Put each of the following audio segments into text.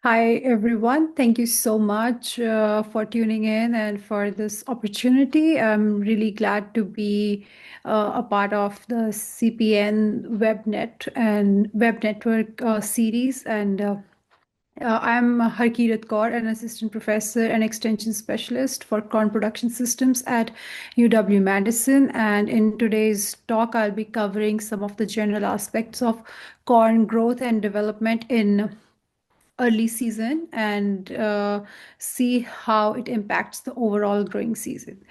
Hi, everyone. Thank you so much for tuning in and for this opportunity. I'm really glad to be a part of the CPN WebNet and Web Network series. I'm Harkirat Kaur, an assistant professor and extension specialist for corn production systems at UW-Madison. And in today's talk, I'll be covering some of the general aspects of corn growth and development in early season and see how it impacts the overall growing season.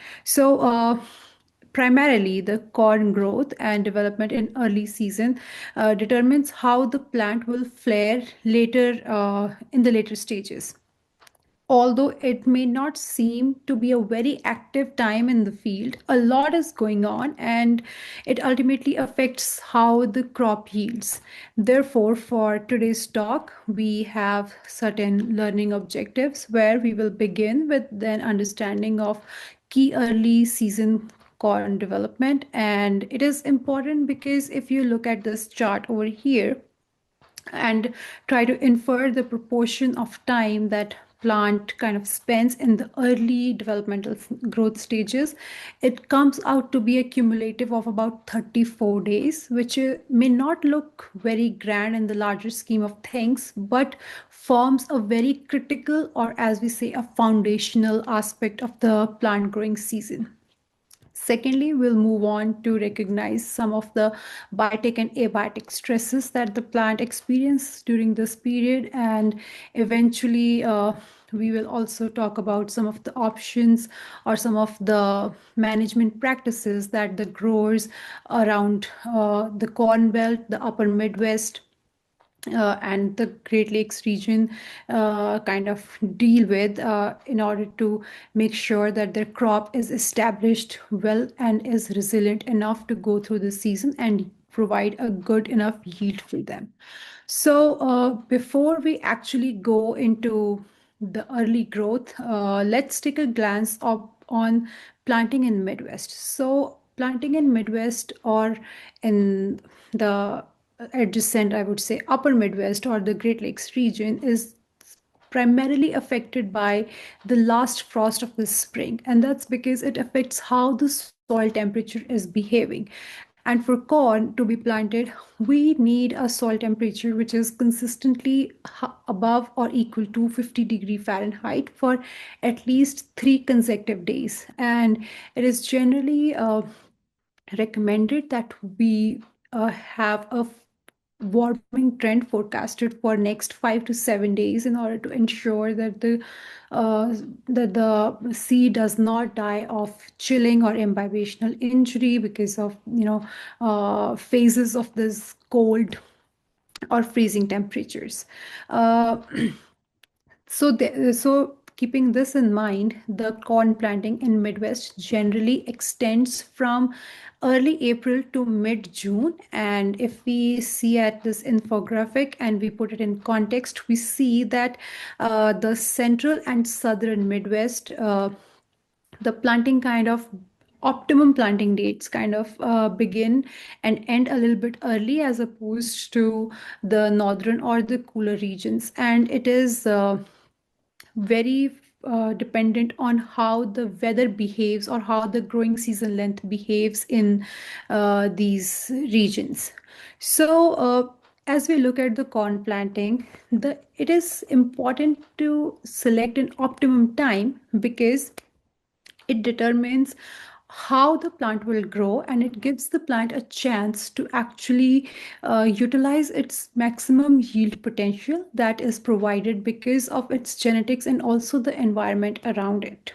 Primarily, the corn growth and development in early season determines how the plant will flare later in the later stages. Although it may not seem to be a very active time in the field, a lot is going on and it ultimately affects how the crop yields. Therefore, for today's talk, we have certain learning objectives where we will begin with an understanding of key early season corn development. And it is important because if you look at this chart over here, and try to infer the proportion of time that plant kind of spends in the early developmental growth stages, it comes out to be a cumulative of about 34 days, which may not look very grand in the larger scheme of things, but forms a very critical, or as we say, a foundational aspect of the plant growing season. Secondly, we'll move on to recognize some of the biotic and abiotic stresses that the plant experiences during this period. And eventually, we will also talk about some of the options or some of the management practices that the growers around the Corn Belt, the Upper Midwest, and the Great Lakes region kind of deal with in order to make sure that their crop is established well and is resilient enough to go through the season and provide a good enough yield for them. Before we actually go into the early growth, let's take a glance on planting in Midwest. So planting in Midwest or in the adjacent, I would say, upper Midwest or the Great Lakes region is primarily affected by the last frost of the spring. And that's because it affects how the soil temperature is behaving. And for corn to be planted, we need a soil temperature which is consistently above or equal to 50 degrees Fahrenheit for at least 3 consecutive days. And it is generally recommended that we have a warming trend forecasted for next 5 to 7 days in order to ensure that uh, the seed does not die of chilling or imbibational injury because of phases of this cold or freezing temperatures. Uh, so keeping this in mind, the corn planting in Midwest generally extends from early April to mid-June. And if we see at this infographic and we put it in context, we see that the central and southern Midwest, the planting kind of optimum planting dates kind of begin and end a little bit early as opposed to the northern or the cooler regions. And it is very dependent on how the weather behaves or how the growing season length behaves in these regions. As we look at the corn planting, it is important to select an optimum time because it determines how the plant will grow and it gives the plant a chance to actually utilize its maximum yield potential that is provided because of its genetics and also the environment around it.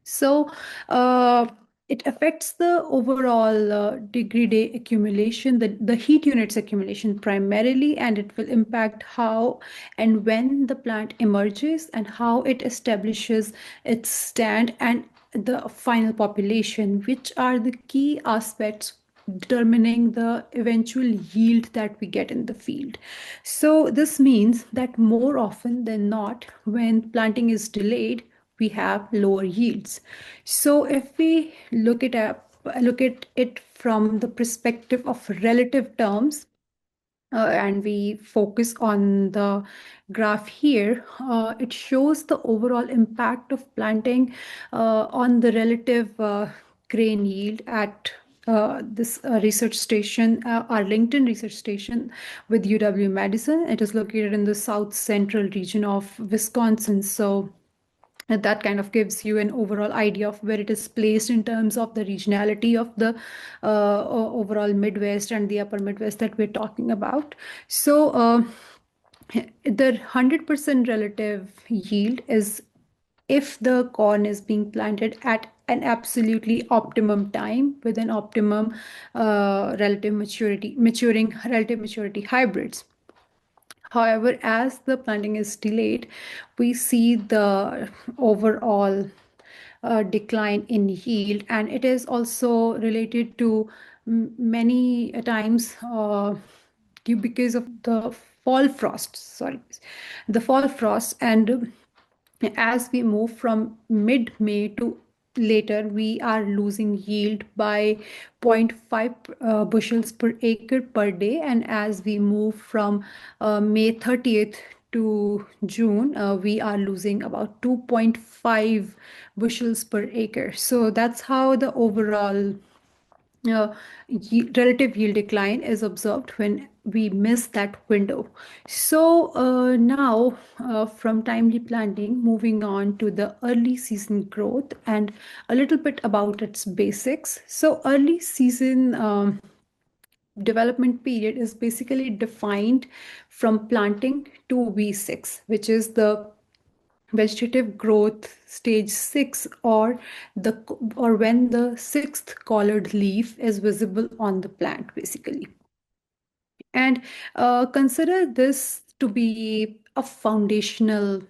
So uh, it affects the overall degree day accumulation, the heat units accumulation primarily, and it will impact how and when the plant emerges and how it establishes its stand and the final population, which are the key aspects determining the eventual yield that we get in the field. So this means that more often than not, when planting is delayed, we have lower yields. So if we look at it from the perspective of relative terms, and we focus on the graph here, it shows the overall impact of planting on the relative grain yield at this research station, Arlington Research Station with UW-Madison. It is located in the south central region of Wisconsin. So that kind of gives you an overall idea of where it is placed in terms of the regionality of the overall Midwest and the upper Midwest that we're talking about. So the 100% relative yield is if the corn is being planted at an absolutely optimum time with an optimum maturing relative maturity hybrids. However, as the planting is delayed, we see the overall decline in yield, and it is also related to many times because of the fall frost. Sorry, the fall frost, and as we move from mid May to later, we are losing yield by 0.5 bushels per acre per day. And as we move from May 30th to June, we are losing about 2.5 bushels per acre. So that's how the overall uh, relative yield decline is observed when we miss that window. So now, from timely planting, moving on to the early season growth and a little bit about its basics. So early season development period is basically defined from planting to V6, which is the vegetative growth stage 6, or when the sixth colored leaf is visible on the plant basically. And consider this to be a foundational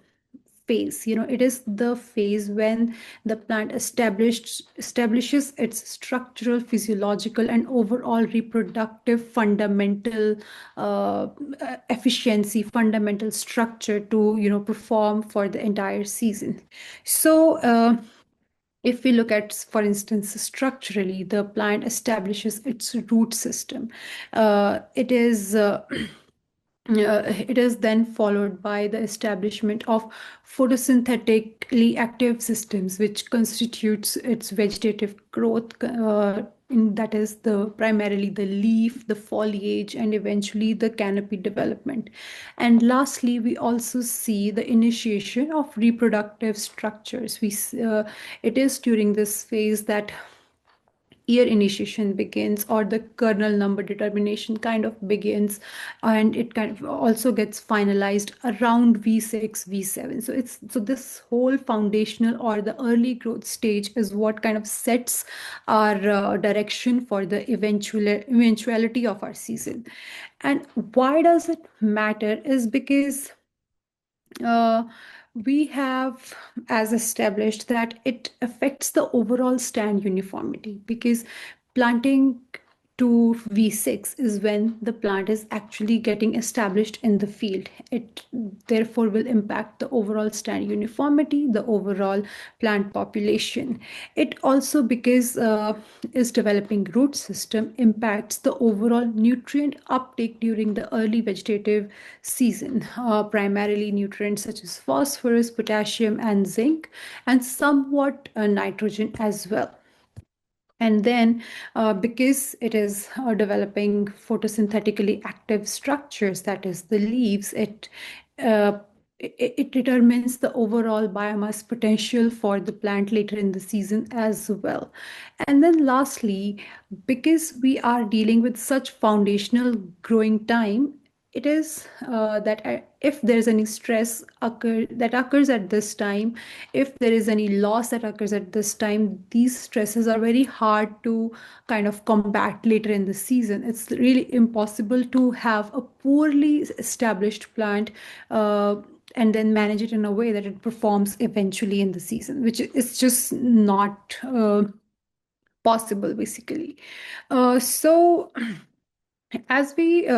phase. It is the phase when the plant establishes its structural, physiological, and overall reproductive fundamental efficiency, fundamental structure to perform for the entire season. So if we look at, for instance, structurally, the plant establishes its root system. It is it is then followed by the establishment of photosynthetically active systems, which constitutes its vegetative growth. That is the primarily the leaf, the foliage, and eventually the canopy development. And lastly, we also see the initiation of reproductive structures. It is during this phase that year initiation begins, or the kernel number determination kind of begins, and it kind of also gets finalized around V6 V7. So this whole foundational or the early growth stage is what kind of sets our direction for the eventuality of our season. And why does it matter is because uh, we have as established that it affects the overall stand uniformity, because planting to V6 is when the plant is actually getting established in the field. It therefore will impact the overall stand uniformity, the overall plant population. It also, because is developing root system, impacts the overall nutrient uptake during the early vegetative season, primarily nutrients such as phosphorus, potassium, and zinc, and somewhat nitrogen as well. And then, because it is developing photosynthetically active structures, that is the leaves, uh, it determines the overall biomass potential for the plant later in the season as well. And then lastly, because we are dealing with such foundational growing time, it is that if there's any stress that occurs at this time, if there is any loss that occurs at this time, these stresses are very hard to kind of combat later in the season. It's really impossible to have a poorly established plant and then manage it in a way that it performs eventually in the season, which is just not possible, basically. So as we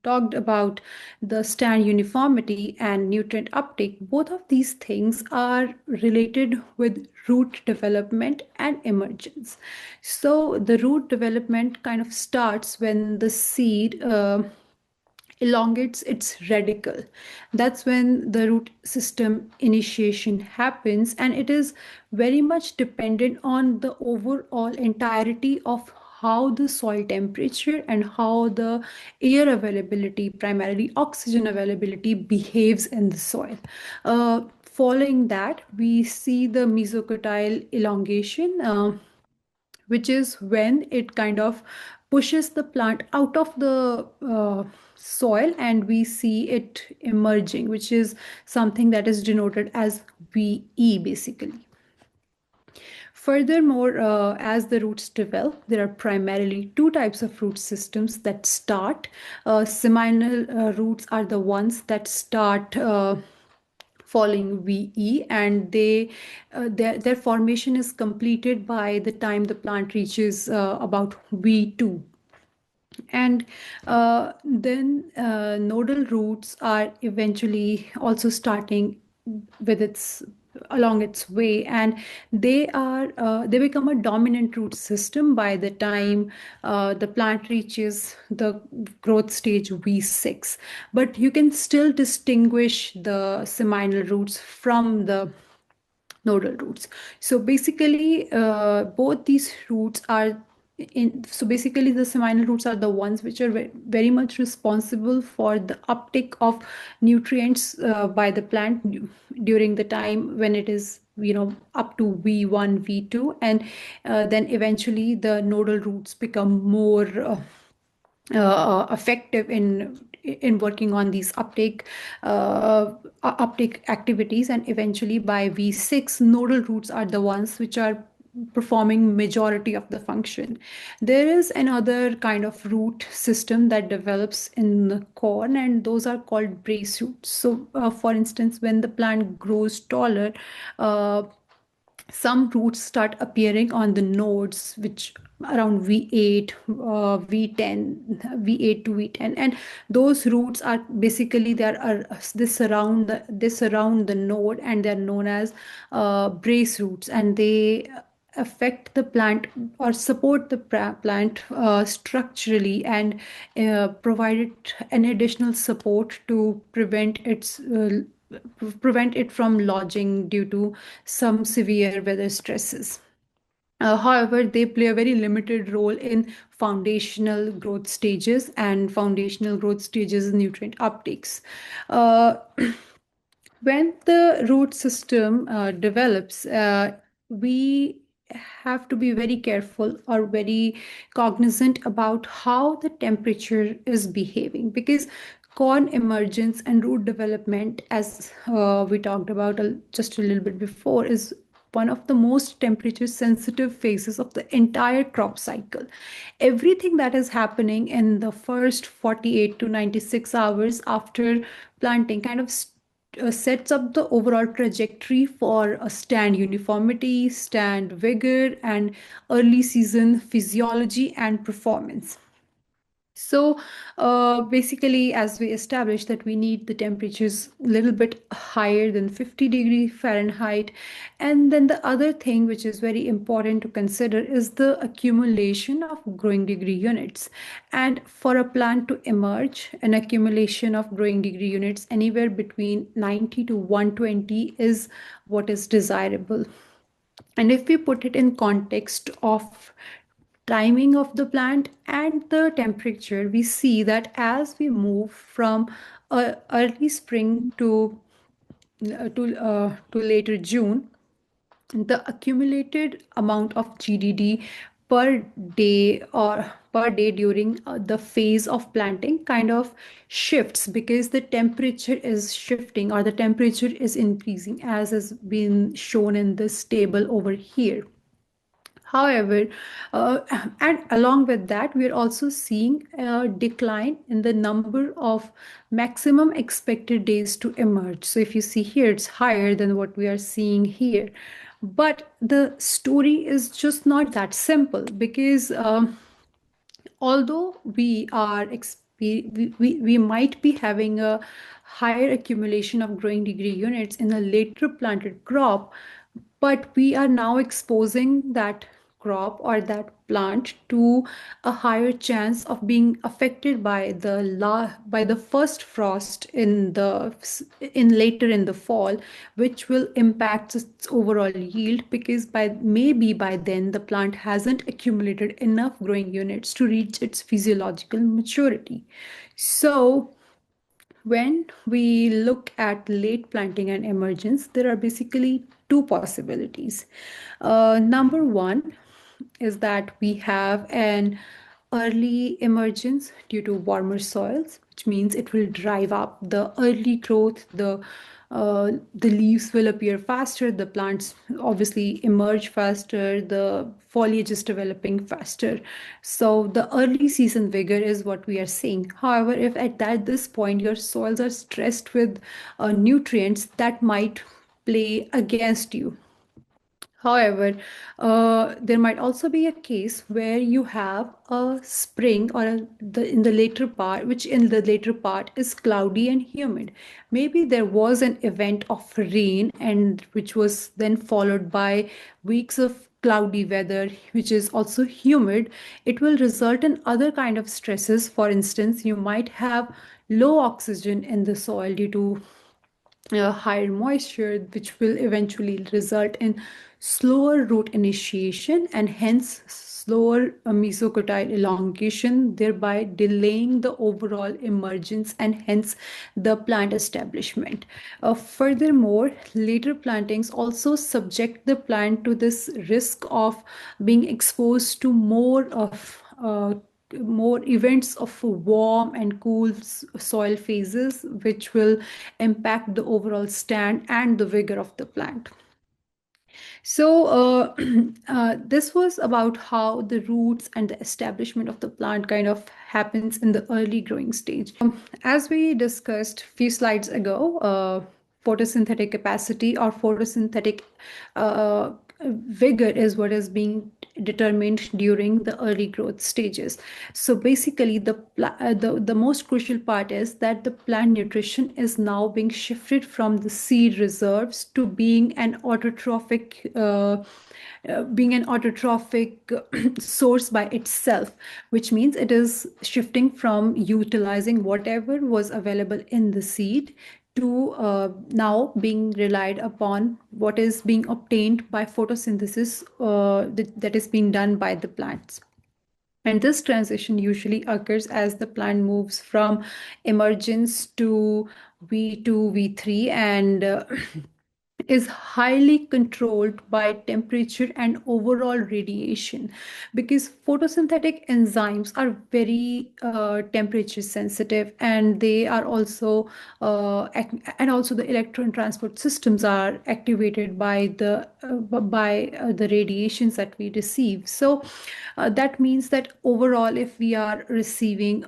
talked about the stand uniformity and nutrient uptake, both of these things are related with root development and emergence. So the root development kind of starts when the seed elongates its radicle. That's when the root system initiation happens, and it is very much dependent on the overall entirety of how the soil temperature and how the air availability, primarily oxygen availability, behaves in the soil. Following that, we see the mesocotyle elongation. Which is when it kind of pushes the plant out of the soil, and we see it emerging, which is something that is denoted as VE basically. Furthermore, as the roots develop, there are primarily two types of root systems that start. Seminal roots are the ones that start following VE, and their formation is completed by the time the plant reaches about V2. And then nodal roots are eventually also starting with its along its way, and they become a dominant root system by the time the plant reaches the growth stage V6. But you can still distinguish the seminal roots from the nodal roots. So basically, both these roots are so basically the seminal roots are the ones which are very much responsible for the uptake of nutrients by the plant during the time when it is up to V1 V2, and then eventually the nodal roots become more effective in working on these uptake activities, and eventually by V6 nodal roots are the ones which are performing majority of the function. There is another kind of root system that develops in the corn, and those are called brace roots. So for instance, when the plant grows taller, some roots start appearing on the nodes which around V8, V10, V8 to V10, and those roots are basically they surround the node, and they're known as brace roots, and they affect the plant or support the plant structurally, and provide it an additional support to prevent it from lodging due to some severe weather stresses. However, they play a very limited role in foundational growth stages and foundational growth stages nutrient uptakes. Uh, when the root system develops, we have to be very careful or very cognizant about how the temperature is behaving, because corn emergence and root development, as we talked about just a little bit before, is one of the most temperature sensitive phases of the entire crop cycle. Everything that is happening in the first 48 to 96 hours after planting kind of sets up the overall trajectory for a stand uniformity, stand vigor, and early season physiology and performance. So basically, as we established that we need the temperatures a little bit higher than 50-degree Fahrenheit. And then the other thing which is very important to consider is the accumulation of growing degree units. And for a plant to emerge, an accumulation of growing degree units anywhere between 90 to 120 is what is desirable. And if we put it in context of timing of the plant and the temperature, we see that as we move from early spring to later June, the accumulated amount of GDD per day or per day during the phase of planting kind of shifts, because the temperature is shifting or the temperature is increasing, as has been shown in this table over here. However, and along with that, we are also seeing a decline in the number of maximum expected days to emerge. So if you see here, it's higher than what we are seeing here. But the story is just not that simple, because although we might be having a higher accumulation of growing degree units in a later planted crop, but we are now exposing that crop or that plant to a higher chance of being affected by by the first frost in later in the fall, which will impact its overall yield, because by then the plant hasn't accumulated enough growing units to reach its physiological maturity. So when we look at late planting and emergence, there are basically two possibilities. Number one is that we have an early emergence due to warmer soils, which means it will drive up the early growth. The leaves will appear faster, the plants obviously emerge faster, the foliage is developing faster. So the early season vigor is what we are seeing. However, if at this point your soils are stressed with nutrients, that might play against you. However, there might also be a case where you have a spring in the later part, which in the later part is cloudy and humid. Maybe there was an event of rain, and which was then followed by weeks of cloudy weather, which is also humid. It will result in other kind of stresses. For instance, you might have low oxygen in the soil due to higher moisture, which will eventually result in slower root initiation and hence slower mesocotyle elongation, thereby delaying the overall emergence and hence the plant establishment. Furthermore, later plantings also subject the plant to this risk of being exposed to more events of warm and cool soil phases, which will impact the overall stand and the vigor of the plant. So, this was about how the roots and the establishment of the plant kind of happens in the early growing stage. As we discussed a few slides ago, photosynthetic capacity or photosynthetic uh, vigor is what is being determined during the early growth stages. So basically, the most crucial part is that the plant nutrition is now being shifted from the seed reserves to being an autotrophic source by itself, which means it is shifting from utilizing whatever was available in the seed to now being relied upon what is being obtained by photosynthesis that is being done by the plants. And this transition usually occurs as the plant moves from emergence to V2, V3, and is highly controlled by temperature and overall radiation, because photosynthetic enzymes are very temperature sensitive, and they are also and also the electron transport systems are activated by the radiations that we receive. So that means that overall, if we are receiving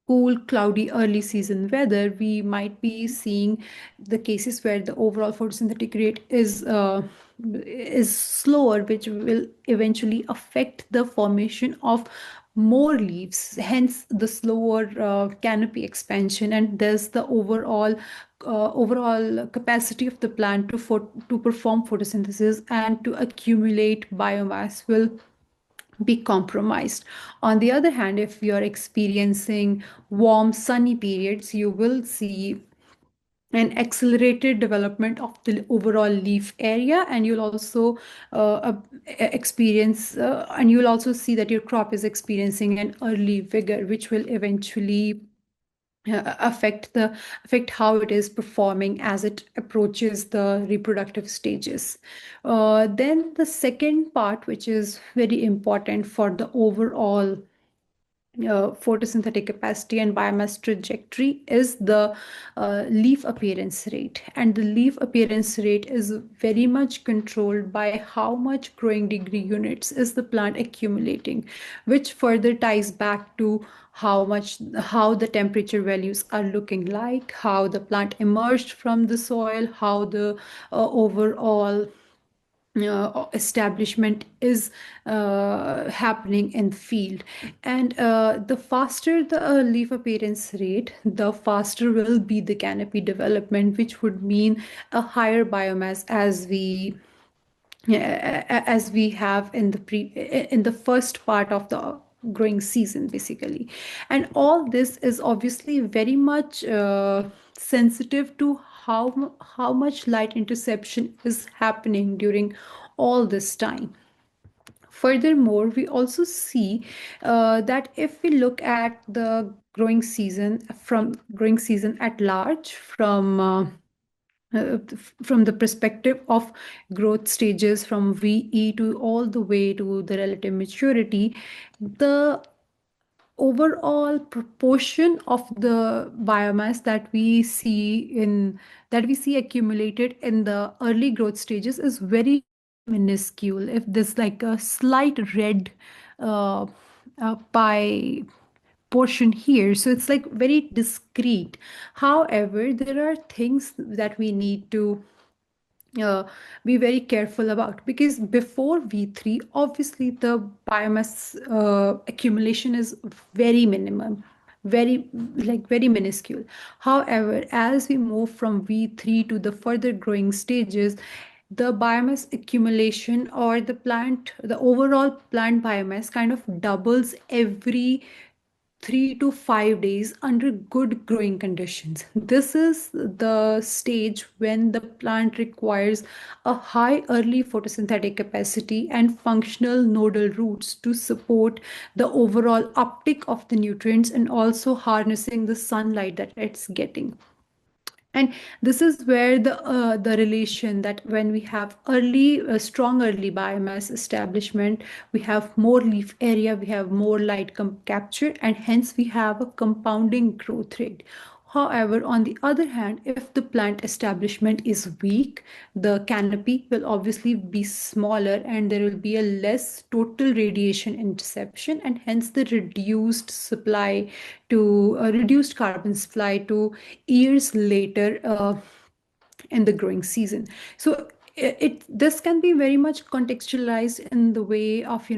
cool, cloudy, early season weather, we might be seeing the cases where the overall photosynthetic rate is slower, which will eventually affect the formation of more leaves, hence the slower canopy expansion, and thus the overall capacity of the plant to perform photosynthesis and to accumulate biomass will be compromised. On the other hand, if you are experiencing warm, sunny periods, you will see an accelerated development of the overall leaf area, and you'll also and you'll also see that your crop is experiencing an early vigor, which will eventually affect how it is performing as it approaches the reproductive stages. Then the second part, which is very important for the overall photosynthetic capacity and biomass trajectory, is the leaf appearance rate. And the leaf appearance rate is very much controlled by how much growing degree units is the plant accumulating, which further ties back to how the temperature values are looking like, how the plant emerged from the soil, how the overall establishment is happening in the field. And the faster the leaf appearance rate, the faster will be the canopy development, which would mean a higher biomass as we as we have in the first part of the growing season, basically. And all this is obviously very much sensitive to how much light interception is happening during all this time. Furthermore, we also see that if we look at the growing season at large, from the perspective of growth stages from VE to all the way to the relative maturity, the overall proportion of the biomass that we see accumulated in the early growth stages is very minuscule. If there's like a slight red uh, pie portion here, so it's like very discrete. However, there are things that we need to uh, be very careful about, because before V3, obviously the biomass accumulation is very minimum, very minuscule. However, as we move from V3 to the further growing stages, the biomass accumulation, or the overall plant biomass, kind of doubles every 3 to 5 days under good growing conditions. This is the stage when the plant requires a high early photosynthetic capacity and functional nodal roots to support the overall uptake of the nutrients and also harnessing the sunlight that it's getting. And this is where the relation that when we have strong early biomass establishment, we have more leaf area, we have more light capture, and hence we have a compounding growth rate. However, on the other hand, if the plant establishment is weak, the canopy will obviously be smaller and there will be a less total radiation interception, and hence the reduced carbon supply to years later in the growing season. So this can be very much contextualized in the way of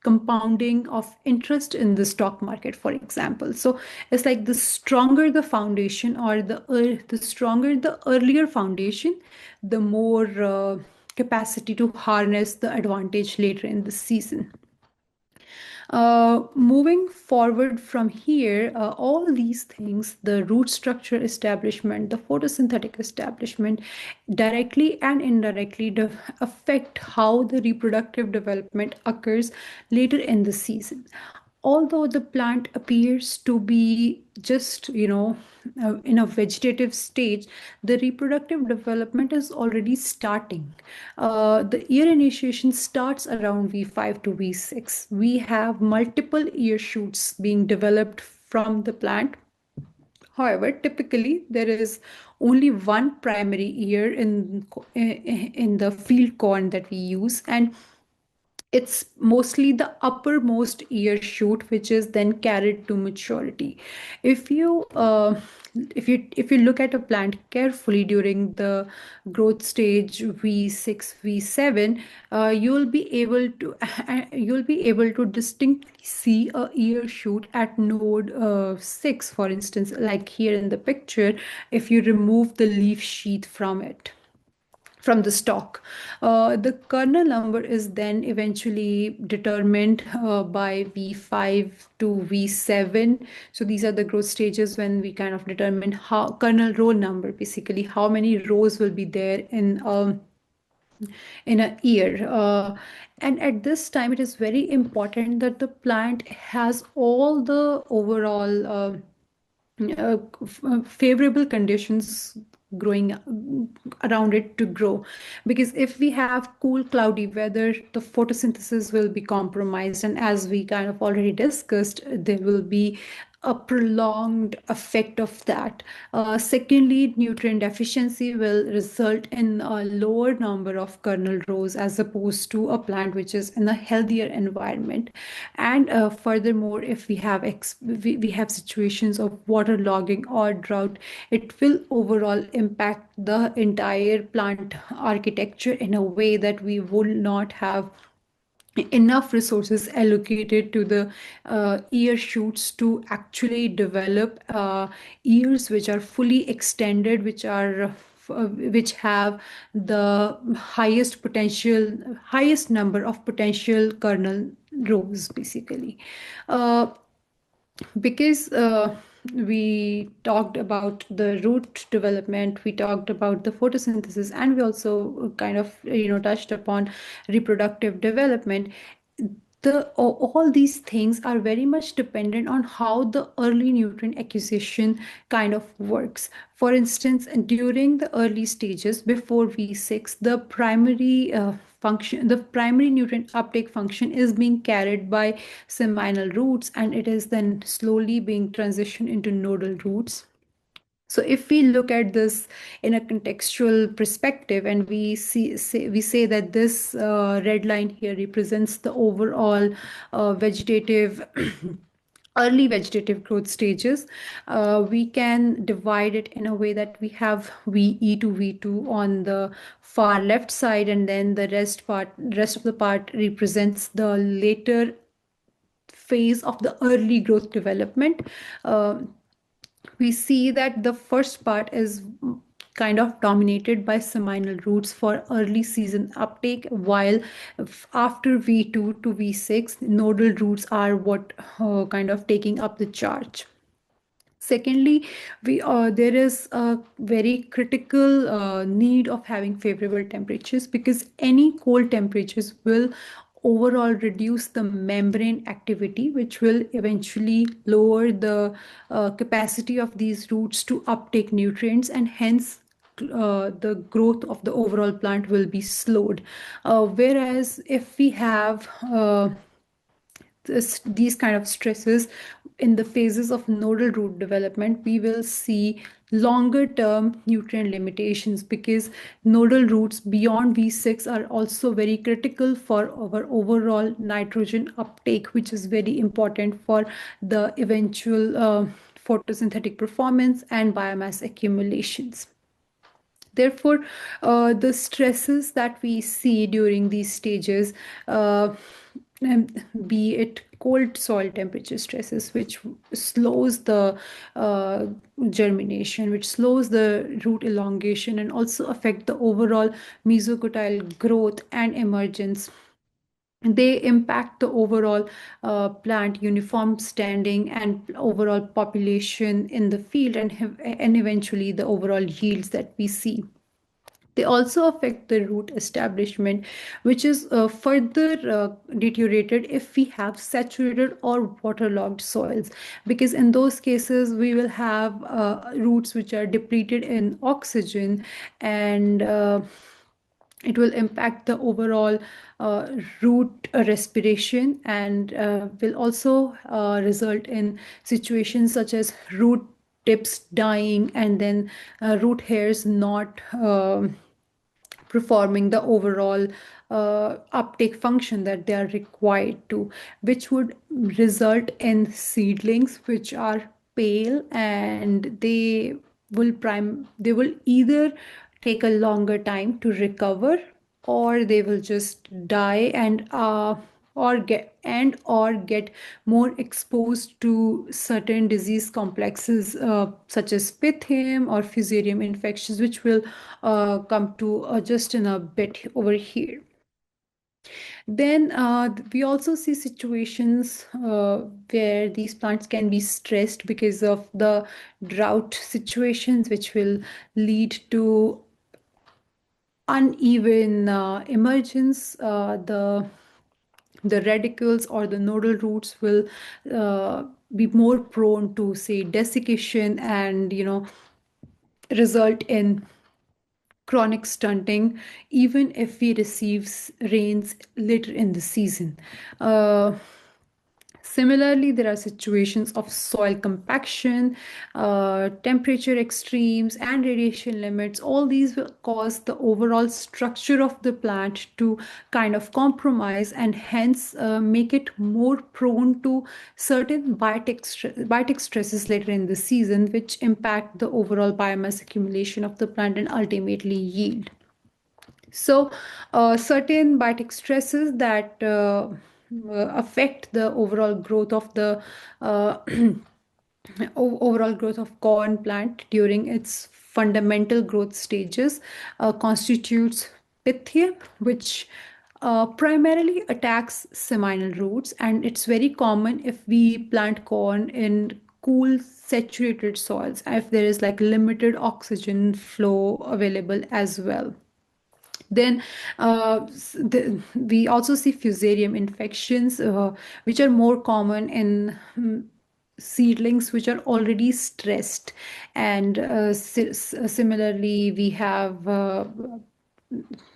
compounding of interest in the stock market, for example. So it's like the stronger the foundation, or the stronger the earlier foundation, the more capacity to harness the advantage later in the season. Moving forward from here, all these things, the root structure establishment, the photosynthetic establishment, directly and indirectly affect how the reproductive development occurs later in the season. Although the plant appears to be just, in a vegetative stage, the reproductive development is already starting. The ear initiation starts around V5 to V6. We have multiple ear shoots being developed from the plant. However, typically there is only one primary ear in the field corn that we use, and it's mostly the uppermost ear shoot which is then carried to maturity. If you if you look at a plant carefully during the growth stage V6 V7, you'll be able to distinctly see a ear shoot at node 6, for instance, like here in the picture, if you remove the leaf sheath from the stalk. The kernel number is then eventually determined by V5 to V7. So these are the growth stages when we kind of determine how kernel row number, basically how many rows will be there in a year. And at this time, it is very important that the plant has all the overall favorable conditions growing around it to grow, because if we have cool cloudy weather, the photosynthesis will be compromised, and as we kind of already discussed, there will be a prolonged effect of that. Secondly, nutrient deficiency will result in a lower number of kernel rows as opposed to a plant which is in a healthier environment. And furthermore, if we have situations of waterlogging or drought, it will overall impact the entire plant architecture in a way that we will not have enough resources allocated to the ear shoots to actually develop ears which are fully extended, which are which have the highest number of potential kernel rows, basically. Uh, because we talked about the root development, we talked about the photosynthesis, and we also kind of touched upon reproductive development. All these things are very much dependent on how the early nutrient acquisition kind of works. For instance, during the early stages before V6, the primary nutrient uptake function is being carried by seminal roots, and it is then slowly being transitioned into nodal roots. So if we look at this in a contextual perspective, and we say that this red line here represents the overall vegetative early vegetative growth stages, we can divide it in a way that we have VE to V2 on the far left side, and then the rest of the part represents the later phase of the early growth development. Uh, we see that the first part is kind of dominated by seminal roots for early season uptake, while after V2 to V6, nodal roots are what kind of taking up the charge. Secondly, there is a very critical need of having favorable temperatures, because any cold temperatures will overall reduce the membrane activity, which will eventually lower the capacity of these roots to uptake nutrients, and hence the growth of the overall plant will be slowed. Whereas if we have these kind of stresses in the phases of nodal root development, we will see longer term nutrient limitations, because nodal roots beyond V6 are also very critical for our overall nitrogen uptake, which is very important for the eventual photosynthetic performance and biomass accumulations. Therefore, the stresses that we see during these stages, be it cold soil temperature stresses, which slows the germination, which slows the root elongation, and also affect the overall mesocotyle growth and emergence, they impact the overall plant uniform standing and overall population in the field, and eventually the overall yields that we see. They also affect the root establishment, which is further deteriorated if we have saturated or waterlogged soils, because in those cases we will have roots which are depleted in oxygen, and it will impact the overall root respiration, and will also result in situations such as root tips dying, and then root hairs not performing the overall uptake function that they are required to, which would result in seedlings which are pale, and they will either take a longer time to recover, or they will just die, or get more exposed to certain disease complexes, such as pythium or fusarium infections, which will come to just in a bit over here. Then we also see situations where these plants can be stressed because of the drought situations, which will lead to uneven emergence. The radicals or the nodal roots will be more prone to, say, desiccation, and result in chronic stunting, even if we receive rains later in the season. Similarly, there are situations of soil compaction, temperature extremes, and radiation limits. All these will cause the overall structure of the plant to kind of compromise, and hence make it more prone to certain biotic stresses later in the season, which impact the overall biomass accumulation of the plant and ultimately yield. So, certain biotic stresses that affect the overall growth of the overall growth of corn plant during its fundamental growth stages constitutes Pythium, which primarily attacks seminal roots, and it's very common if we plant corn in cool saturated soils, if there is like limited oxygen flow available as well. Then we also see fusarium infections, which are more common in seedlings which are already stressed. And similarly, we have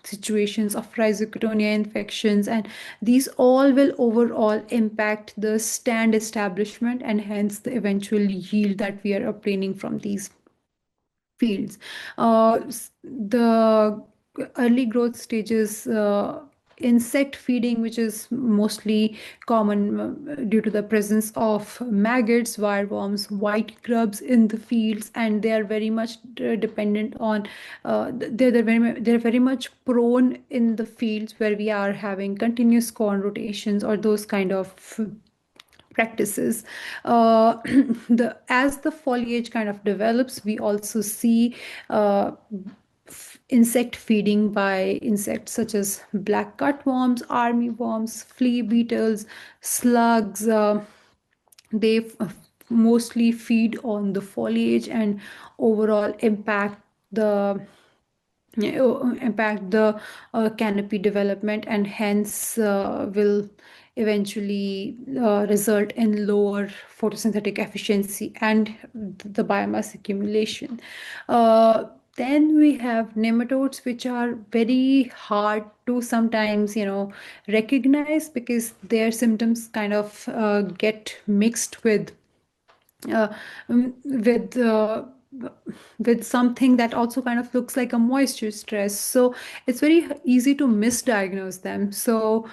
situations of rhizocotonia infections, and these all will overall impact the stand establishment and hence the eventual yield that we are obtaining from these fields. The early growth stages, insect feeding, which is mostly common due to the presence of maggots, wireworms, white grubs in the fields, and they are very much dependent on. They're very much prone in the fields where we are having continuous corn rotations or those kind of practices. The as the foliage kind of develops, we also see insect feeding by insects such as black cutworms, armyworms, flea beetles, slugs. They mostly feed on the foliage and overall impact the canopy development, and hence will eventually result in lower photosynthetic efficiency and the biomass accumulation. Then we have nematodes, which are very hard to sometimes, recognize because their symptoms kind of get mixed uh, with with something that also kind of looks like a moisture stress. So it's very easy to misdiagnose them. So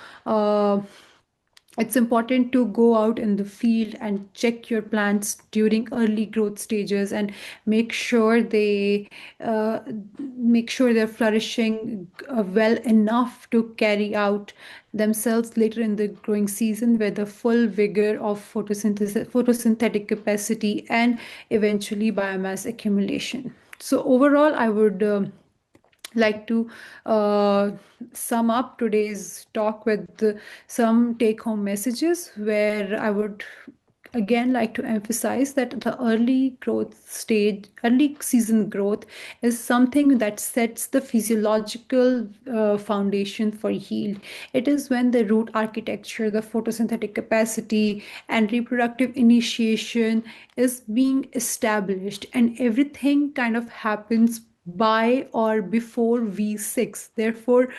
it's important to go out in the field and check your plants during early growth stages and make sure uh, they're flourishing well enough to carry out themselves later in the growing season with the full vigor of photosynthetic capacity and eventually biomass accumulation. So overall, I would like to uh, sum up today's talk with some take home messages, where I would again like to emphasize that the early season growth is something that sets the physiological foundation for yield. It is when the root architecture, the photosynthetic capacity, and reproductive initiation is being established, and everything kind of happens by or before V6. Therefore,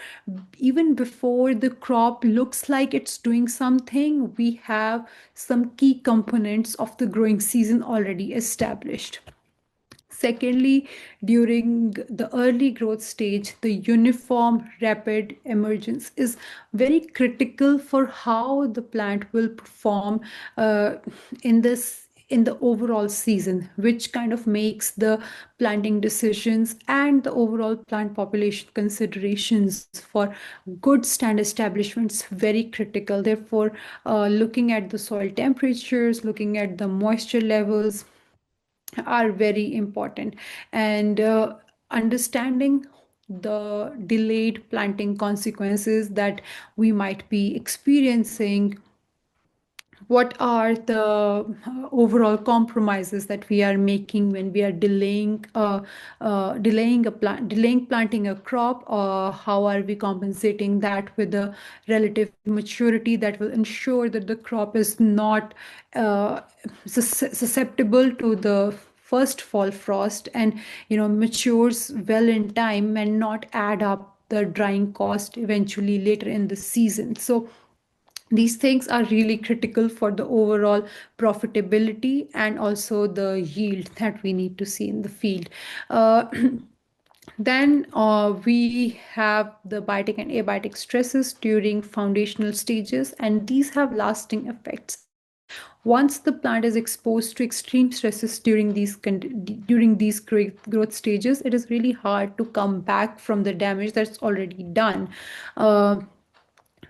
even before the crop looks like it's doing something, we have some key components of the growing season already established. Secondly, during the early growth stage, the uniform rapid emergence is very critical for how the plant will perform uh, in the overall season, which kind of makes the planting decisions and the overall plant population considerations for good stand establishments very critical. Therefore, looking at the soil temperatures, looking at the moisture levels, are very important, and understanding the delayed planting consequences that we might be experiencing. What are the overall compromises that we are making when we are delaying planting a crop, or how are we compensating that with the relative maturity that will ensure that the crop is not susceptible to the first fall frost, and matures well in time and not add up the drying cost eventually later in the season. So these things are really critical for the overall profitability and also the yield that we need to see in the field. Uh, then we have the biotic and abiotic stresses during foundational stages, and these have lasting effects. Once the plant is exposed to extreme stresses during these growth stages, it is really hard to come back from the damage that's already done. Uh,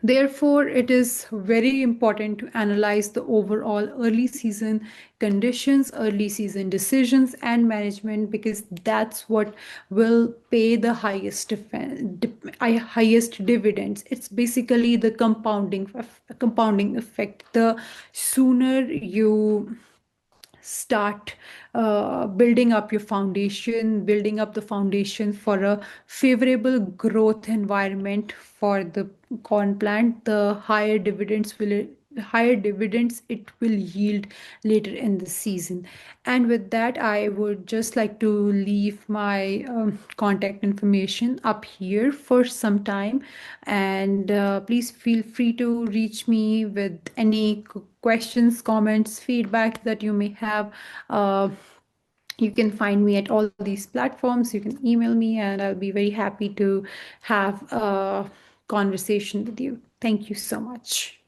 Therefore, it is very important to analyze the overall early season conditions, early season decisions, and management, because that's what will pay the highest dividends. It's basically the compounding effect. The sooner you start building up the foundation for a favorable growth environment for the corn plant, the higher dividends it will yield later in the season. And with that, I would just like to leave my contact information up here for some time, and please feel free to reach me with any questions, comments, feedback that you may have. uh, you can find me at all these platforms. You can email me, and I'll be very happy to have a conversation with you. Thank you so much.